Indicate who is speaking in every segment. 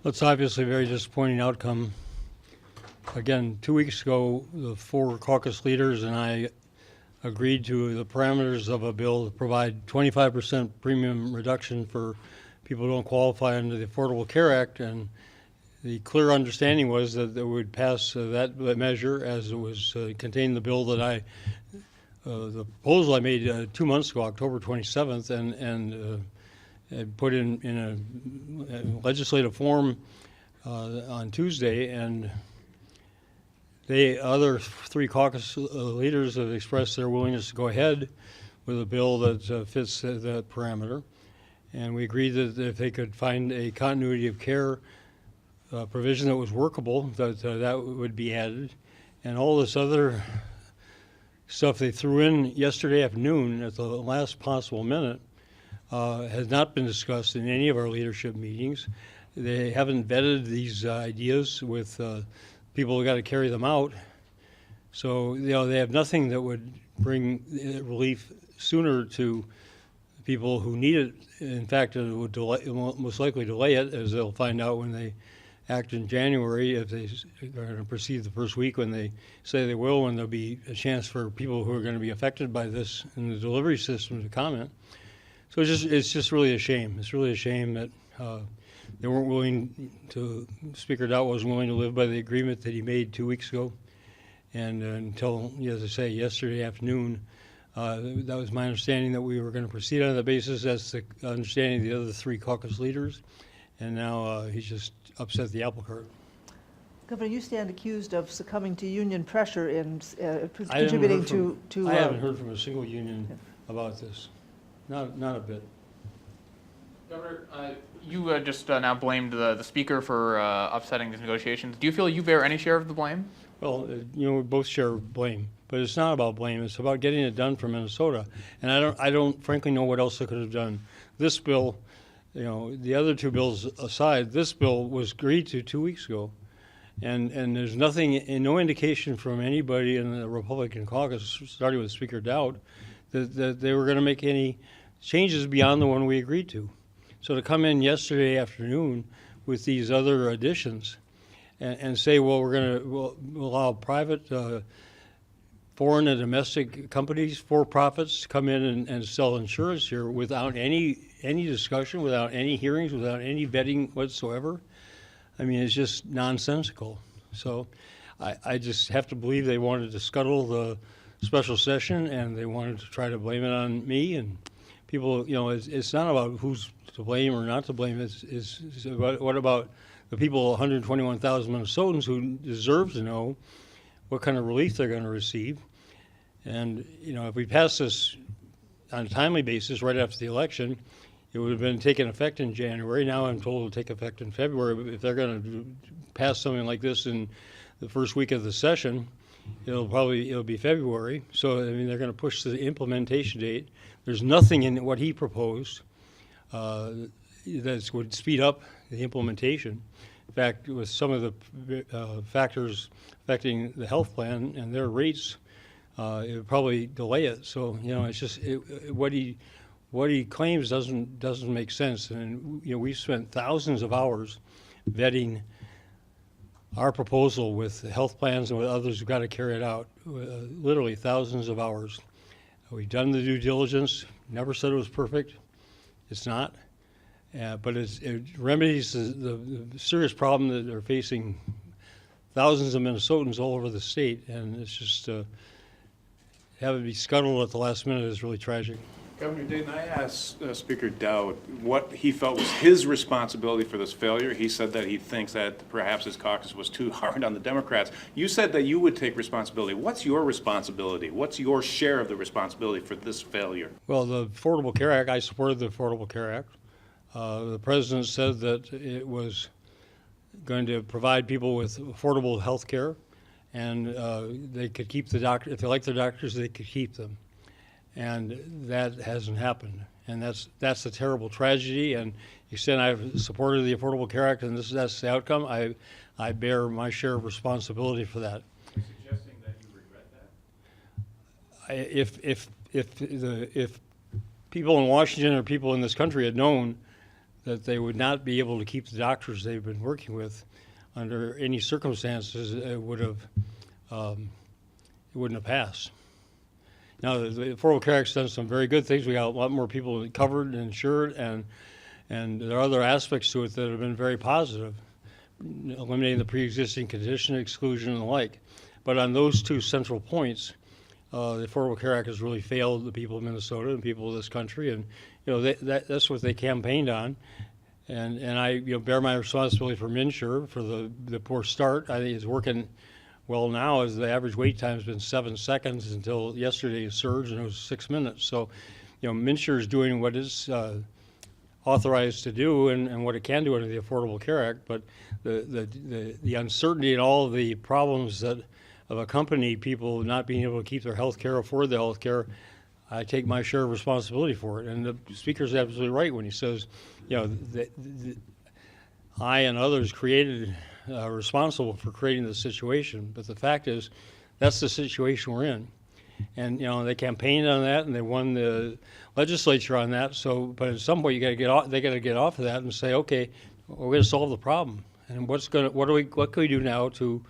Speaker 1: It's obviously a very disappointing outcome. Again, 2 weeks ago, the 4 caucus leaders and I agreed to the parameters of a bill to provide 25% premium reduction for people who don't qualify under the Affordable Care Act, and the clear understanding was that they would pass that measure as it was contained in the bill that the proposal I made 2 months ago, October 27th, and put in a legislative form on Tuesday, and the other 3 caucus leaders have expressed their willingness to go ahead with a bill that fits that parameter. And we agreed that if they could find a continuity of care provision that was workable, that would be added. And all this other stuff they threw in yesterday afternoon at the last possible minute has not been discussed in any of our leadership meetings. They haven't vetted these ideas with people who got to carry them out. So, they have nothing that would bring relief sooner to people who need it. In fact, it would most likely delay it, as they'll find out when they act in January, if they are going to proceed the first week when they say they will, when there'll be a chance for people who are going to be affected by this in the delivery system to comment. So it's just really a shame. It's really a shame that they weren't willing to, Speaker Daudt wasn't willing to live by the agreement that he made 2 weeks ago. And until, as I say, yesterday afternoon, that was my understanding that we were going to proceed on that basis. That's the understanding of the other 3 caucus leaders. And now he's just upset the apple cart.
Speaker 2: Governor, you stand accused of succumbing to union pressure and contributing to.
Speaker 1: I haven't heard from a single union about this. Not a bit.
Speaker 3: Governor, you just now blamed the Speaker for upsetting these negotiations. Do you feel you bear any share of the blame?
Speaker 1: Well, we both share blame, but it's not about blame. It's about getting it done for Minnesota. And I don't frankly know what else they could have done. This bill, the other 2 bills aside, this bill was agreed to 2 weeks ago. And there's nothing, no indication from anybody in the Republican caucus, starting with Speaker Daudt, that they were going to make any changes beyond the one we agreed to. So to come in yesterday afternoon with these other additions and say, well, we'll allow private, foreign and domestic companies, for-profits, to come in and sell insurance here without any discussion, without any hearings, without any vetting whatsoever. I mean, it's just nonsensical. So I just have to believe they wanted to scuttle the special session, and they wanted to try to blame it on me. And people, it's not about who's to blame or not to blame. It's about, what about the people, 121,000 Minnesotans, who deserve to know what kind of relief they're going to receive. And, if we pass this on a timely basis right after the election, it would have been taking effect in January. Now I'm told it'll take effect in February. But if they're going to pass something like this in the first week of the session, it'll be February. So, they're going to push the implementation date. There's nothing in what he proposed that would speed up the implementation. In fact, with some of the factors affecting the health plan and their rates, it would probably delay it. So, it's just what he claims doesn't make sense. And we've spent thousands of hours vetting our proposal with the health plans and with others who've got to carry it out. Literally thousands of hours. We've done the due diligence. Never said it was perfect. It's not. But it remedies the serious problem that are facing thousands of Minnesotans all over the state, and it's just have it be scuttled at the last minute is really tragic.
Speaker 4: Governor Dayton, I asked Speaker Daudt what he felt was his responsibility for this failure. He said that he thinks that perhaps his caucus was too hard on the Democrats. You said that you would take responsibility. What's your responsibility? What's your share of the responsibility for this failure?
Speaker 1: Well, the Affordable Care Act, I supported the Affordable Care Act. The president said that it was going to provide people with affordable health care, and they could keep the doctor. If they like their doctors, they could keep them. And that hasn't happened. And that's a terrible tragedy. And to the extent I've supported the Affordable Care Act and that's the outcome, I bear my share of responsibility for that.
Speaker 4: Are you suggesting that you regret that?
Speaker 1: If people in Washington or people in this country had known that they would not be able to keep the doctors they've been working with under any circumstances. It wouldn't have passed. Now, the Affordable Care Act's done some very good things. We got a lot more people covered and insured, and there are other aspects to it that have been very positive, eliminating the pre-existing condition exclusion and the like. But on those two central points, the Affordable Care Act has really failed the people of Minnesota and people of this country, and that's what they campaigned on. And I bear my responsibility for MNsure for the poor start. I think it's working well now, as the average wait time has been 7 seconds until yesterday it surged and it was 6 minutes. So, MNsure is doing what it's authorized to do and what it can do under the Affordable Care Act. But the uncertainty and all of the problems that accompany people not being able to keep their health care, afford their health care, I take my share of responsibility for it. And the Speaker's absolutely right when he says, I and others responsible for creating the situation. But the fact is, that's the situation we're in. And they campaigned on that, and they won the legislature on that. So, but at some point, you got to get off. They got to get off of that and say, okay, we're going to solve the problem. And what can we do now to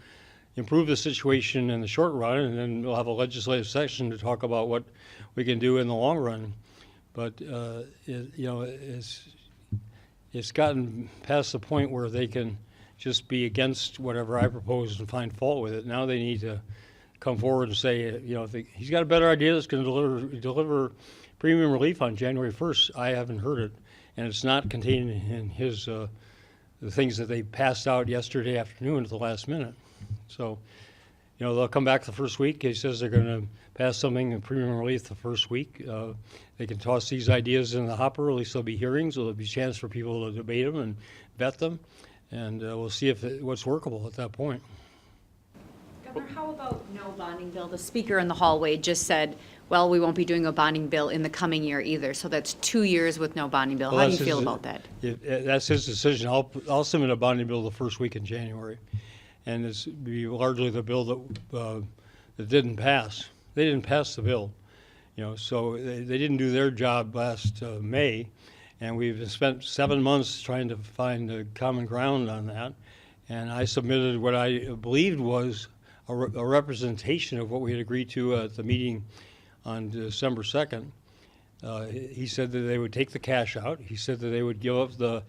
Speaker 1: improve the situation in the short run? And then we'll have a legislative session to talk about what we can do in the long run. But it's gotten past the point where they can just be against whatever I propose and find fault with it. Now they need to come forward and say, if he's got a better idea that's going to deliver premium relief on January 1st. I haven't heard it, and it's not contained in his the things that they passed out yesterday afternoon at the last minute. So, they'll come back the first week. He says they're going to pass something in premium relief the first week. They can toss these ideas in the hopper. At least there'll be hearings. There'll be a chance for people to debate them and vet them. And we'll see what's workable at that point.
Speaker 5: Governor, how about no bonding bill? The speaker in the hallway just said, well, we won't be doing a bonding bill in the coming year either. So that's 2 years with no bonding bill.
Speaker 1: Well,
Speaker 5: How do you feel about that?
Speaker 1: That's his decision. I'll submit a bonding bill the first week in January. And it's be largely the bill that didn't pass. They didn't pass the bill. So they didn't do their job last May. And we've spent 7 months trying to find a common ground on that. And I submitted what I believed was a representation of what we had agreed to at the meeting on December 2nd. He said that they would take the cash out. He said that they would give up the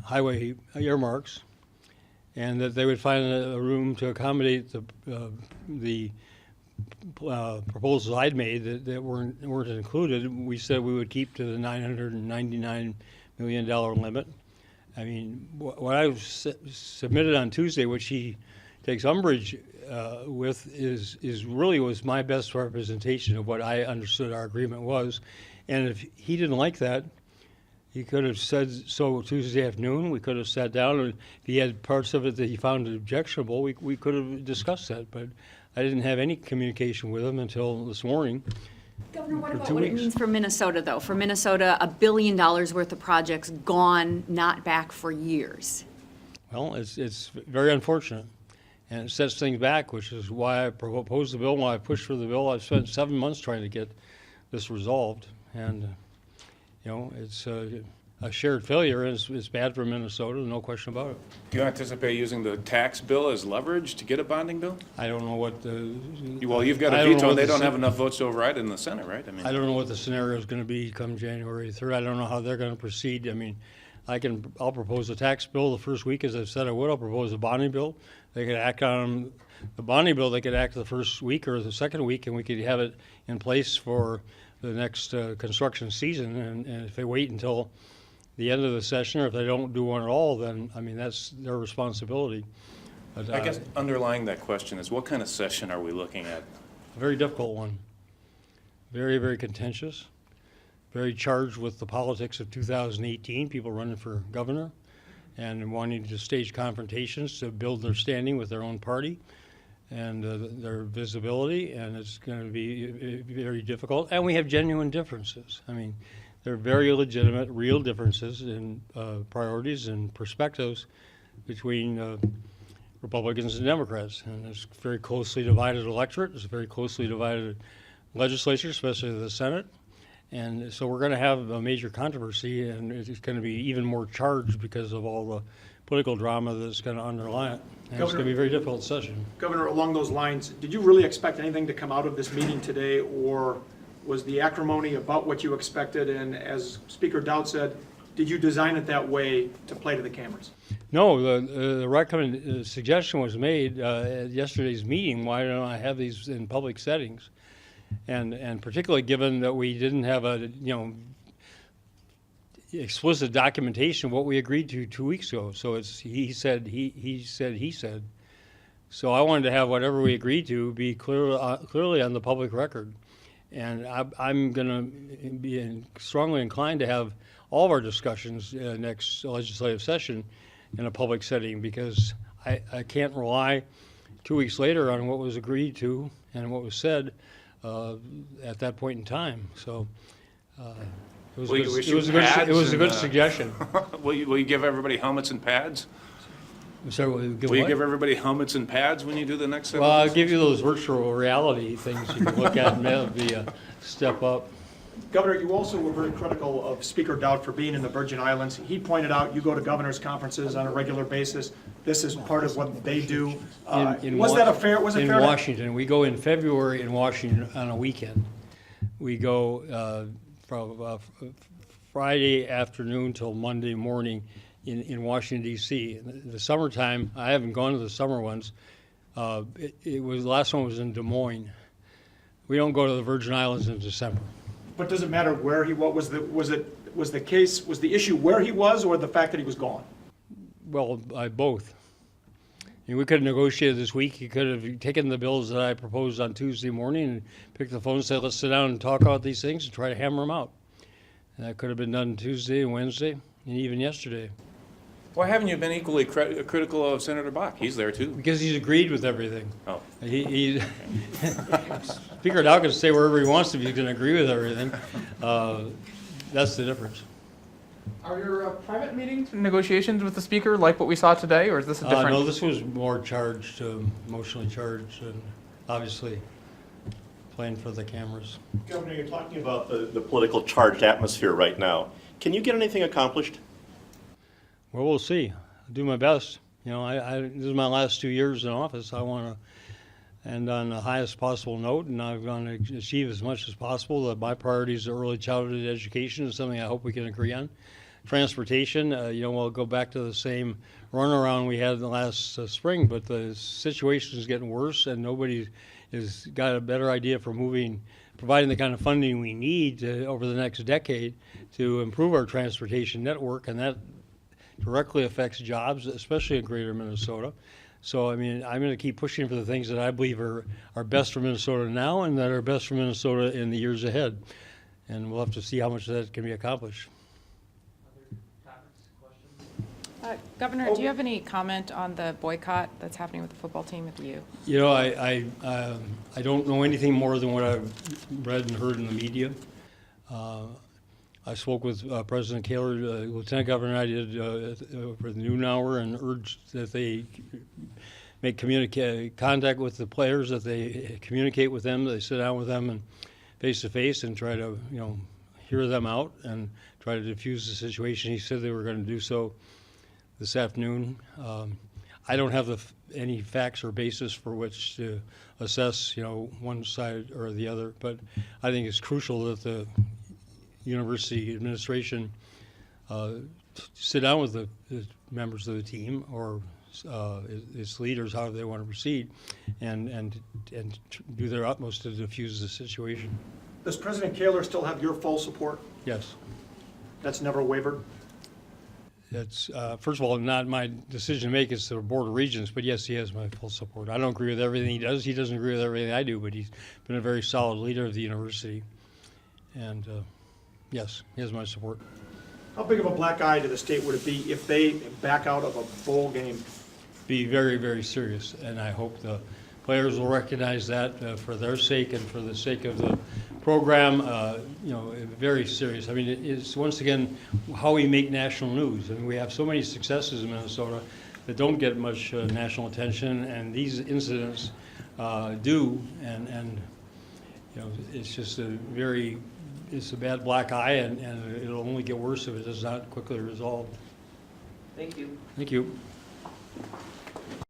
Speaker 1: highway earmarks, and that they would find a room to accommodate the proposals I'd made that weren't included. We said we would keep to the $999 million limit. I mean, what I submitted on Tuesday, which he takes umbrage with, is really was my best representation of what I understood our agreement was. And if he didn't like that, he could have said so Tuesday afternoon. We could have sat down, and if he had parts of it that he found objectionable, we could have discussed that. But I didn't have any communication with him until this morning.
Speaker 5: Governor, what
Speaker 1: for
Speaker 5: about
Speaker 1: 2
Speaker 5: what it
Speaker 1: weeks.
Speaker 5: means for Minnesota, though? For Minnesota, $1 billion worth of projects gone, not back for years.
Speaker 1: Well, it's very unfortunate, and it sets things back, which is why I proposed the bill, why I pushed for the bill. I've spent 7 months trying to get this resolved, and it's a shared failure, and it's bad for Minnesota, no question about it.
Speaker 4: Do you anticipate using the tax bill as leverage to get a bonding bill?
Speaker 1: I don't know what the...
Speaker 4: Well, you've got
Speaker 1: I
Speaker 4: a
Speaker 1: don't know
Speaker 4: veto,
Speaker 1: what
Speaker 4: and they
Speaker 1: the
Speaker 4: don't
Speaker 1: sen-
Speaker 4: have enough votes to override it in the Senate, right?
Speaker 1: I don't know what the scenario is going to be come January 3rd. I don't know how they're going to proceed. I mean, I'll propose a tax bill the first week, as I've said I would. I'll propose a bonding bill. They could act on the bonding bill. They could act the first week or the second week, and we could have it in place for the next construction season. And if they wait until the end of the session, or if they don't do one at all, then, I mean, that's their responsibility. But,
Speaker 4: I guess underlying that question is, what kind of session are we looking at?
Speaker 1: a very difficult one. Very, very contentious. Very charged with the politics of 2018, people running for governor and wanting to stage confrontations to build their standing with their own party and their visibility, and it's going to be very difficult. And we have genuine differences. I mean, they're very legitimate, real differences in priorities and perspectives between Republicans and Democrats. And it's a very closely divided electorate. It's a very closely divided legislature, especially the Senate. And so we're going to have a major controversy, and it's going to be even more charged because of all the political drama that's going to underlie it. And it's going to be a very difficult session.
Speaker 6: Governor, along those lines, did you really expect anything to come out of this meeting today, or was the acrimony about what you expected? And as Speaker Daudt said, did you design it that way to play to the cameras?
Speaker 1: No, the suggestion was made at yesterday's meeting, why don't I have these in public settings? And particularly given that we didn't have a, explicit documentation of what we agreed to 2 weeks ago. So it's he said. So I wanted to have whatever we agreed to be clearly on the public record. And I'm going to be strongly inclined to have all of our discussions next legislative session in a public setting, because I can't rely 2 weeks later on what was agreed to and what was said at that point in time. So it was a good suggestion.
Speaker 4: Will you give everybody helmets and pads?
Speaker 1: So,
Speaker 4: Will you give everybody helmets and pads when you do the next set?
Speaker 1: Well, I'll give you those virtual reality things you can look at, and that'll be a step up.
Speaker 6: Governor, you also were very critical of Speaker Daudt for being in the Virgin Islands. He pointed out you go to governors' conferences on a regular basis. This is part of what they do. Was it fair?
Speaker 1: In Washington, we go in February in Washington on a weekend. We go from Friday afternoon till Monday morning in Washington, D.C. In the summertime, I haven't gone to the summer ones. The last one was in Des Moines. We don't go to the Virgin Islands in December.
Speaker 6: But does it matter where he was? Was the issue where he was, or the fact that he was gone?
Speaker 1: Well, both. I mean, we could have negotiated this week. He could have taken the bills that I proposed on Tuesday morning and picked the phone and said, let's sit down and talk about these things and try to hammer them out. And that could have been done Tuesday and Wednesday and even yesterday.
Speaker 4: Why haven't you been equally critical of Senator Bach? He's there too.
Speaker 1: Because he's agreed with everything.
Speaker 4: Oh.
Speaker 1: Speaker Daudt can stay wherever he wants to if he's going to agree with everything. That's the difference.
Speaker 3: Are your private meetings and negotiations with the speaker like what we saw today, or is this a different?
Speaker 1: No, this was more charged, emotionally charged, and obviously playing for the cameras.
Speaker 7: Governor, you're talking about the political charged atmosphere right now. Can you get anything accomplished?
Speaker 1: Well, we'll see. I'll do my best. This is my last 2 years in office. I want to end on the highest possible note, and I'm going to achieve as much as possible. My priorities are early childhood education is something I hope we can agree on. Transportation, we'll go back to the same runaround we had in the last spring, but the situation is getting worse, and nobody has got a better idea for providing the kind of funding we need over the next decade to improve our transportation network, and that directly affects jobs, especially in greater Minnesota. So, I'm going to keep pushing for the things that I believe are best for Minnesota now and that are best for Minnesota in the years ahead. And we'll have to see how much of that can be accomplished.
Speaker 8: Governor, do you have any comment on the boycott that's happening with the football team with you?
Speaker 1: I don't know anything more than what I've read and heard in the media. I spoke with President Kaler, Lieutenant Governor and I did for the noon hour, and urged that they make contact with the players, that they communicate with them, they sit down with them and face to face and try to hear them out and try to diffuse the situation. He said they were going to do so this afternoon. I don't have any facts or basis for which to assess one side or the other, but I think it's crucial that the university administration sit down with the members of the team or its leaders, however they want to proceed, and do their utmost to diffuse the situation.
Speaker 6: Does President Kaler still have your full support?
Speaker 1: Yes.
Speaker 6: That's never wavered?
Speaker 1: It's, first of all, not my decision to make. It's the Board of Regents, but yes, he has my full support. I don't agree with everything he does. He doesn't agree with everything I do, but he's been a very solid leader of the university. And yes, he has my support.
Speaker 6: How big of a black eye to the state would it be if they back out of a bowl game?
Speaker 1: Be very, very serious, and I hope the players will recognize that for their sake and for the sake of the program. Very serious. It's once again how we make national news. We have so many successes in Minnesota that don't get much national attention, and these incidents do. And it's just it's a bad black eye, and it'll only get worse if it is not quickly resolved.
Speaker 2: Thank you.
Speaker 1: Thank you.